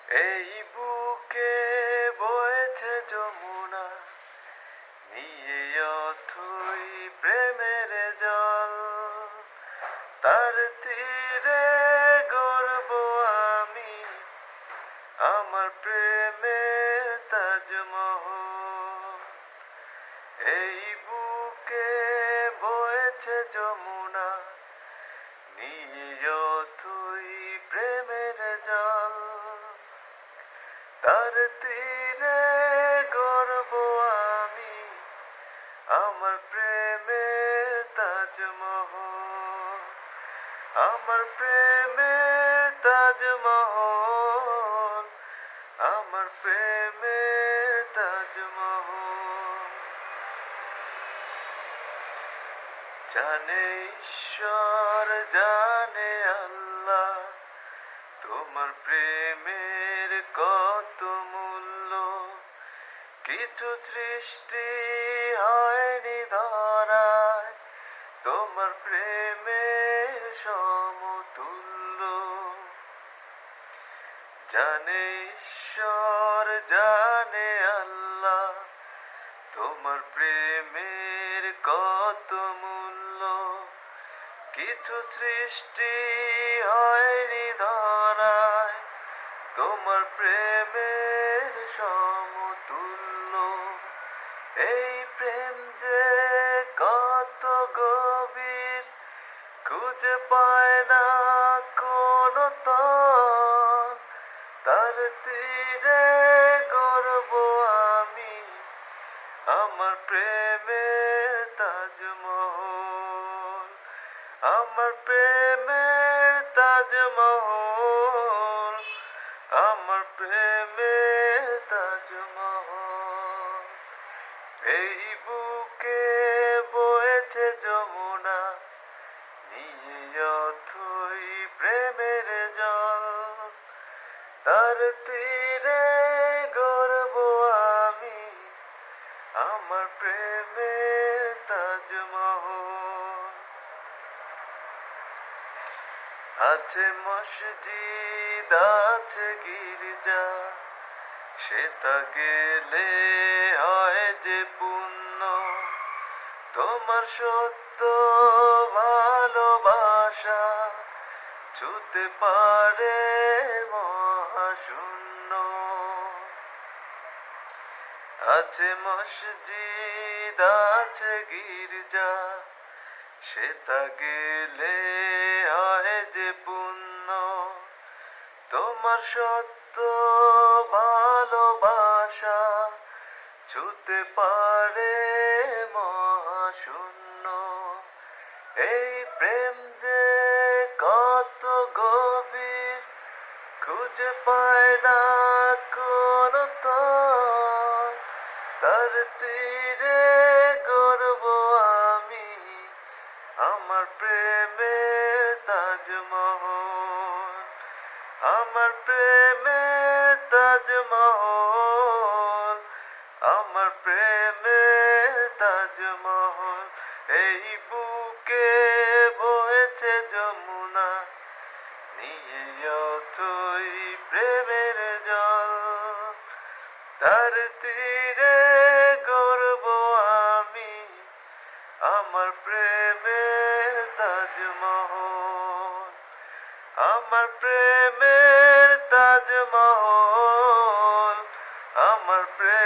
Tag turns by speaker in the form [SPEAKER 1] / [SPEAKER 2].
[SPEAKER 1] এই বুকে বয়েছে যমুনা, নিয়ে অথই প্রেমের জল। তার তীরে গড়ব আমি আমার প্রেমের তাজমহল। এই বুকে বয়েছে যমুনা, নিয়ে অথই প্রেমের জল। তার তীরে গড়ব আমি আমার প্রেমের তাজমহল। আমার প্রেমের তাজমহল, আমার প্রেমের তাজমহল। জানে ঈশ্বর, জানে আল্লাহ, তোমার প্রেমের কত মূল্য। কিছু সৃষ্টি হয়নি ধরায় তোমার প্রেমের সমতুল্য। জানে ঈশ্বর, জানে আল্লাহ, তোমার প্রেমের কত মূল্য। কিছু সৃষ্টি হয়নি ধরায় তোমার প্রেমের সমতুল্য। এই প্রেম যে কত গভীর, খুঁজে পায় না কোনো তল। তার তীরে গড়ব আমি আমার প্রেমের তাজমহল। আমার প্রেমের তাজমহল, আমার প্রেমের তাজমহল। এই বুকে বয়েছে যমুনা, নিয়ে অথই প্রেমের জল। তার তীরে গড়ব আমি আমার প্রেমের তাজমহল। আছে মসজিদ, আছে গির্জা, সেটা গেলে হয় যে পুণ্য। তোমার সত্য ভালোবাসা ছুতে পারে মহাশূন্য। আছে মসজিদ, আছে গির্জা, সেটা গেলে হয় যে পুণ্য। তোমার সত্য ভালোবাসা ছুতে পারে মহাশূন্য। এই প্রেম যে কত গভীর, খুঁজে পায় না কোনো তল। তার তীরে গড়ব আমি আমার প্রেমের তাজমহল। আমার প্রেমের তাজমহল, আমার প্রেমের তাজমহল। এই বুকে বয়েছে যমুনা, নিয়ে অথই প্রেমের জল। তার তীরে গড়ব আমি আমার প্রেমের তাজমহল। আমার প্রেমের তাজমহল, আমার প্রেম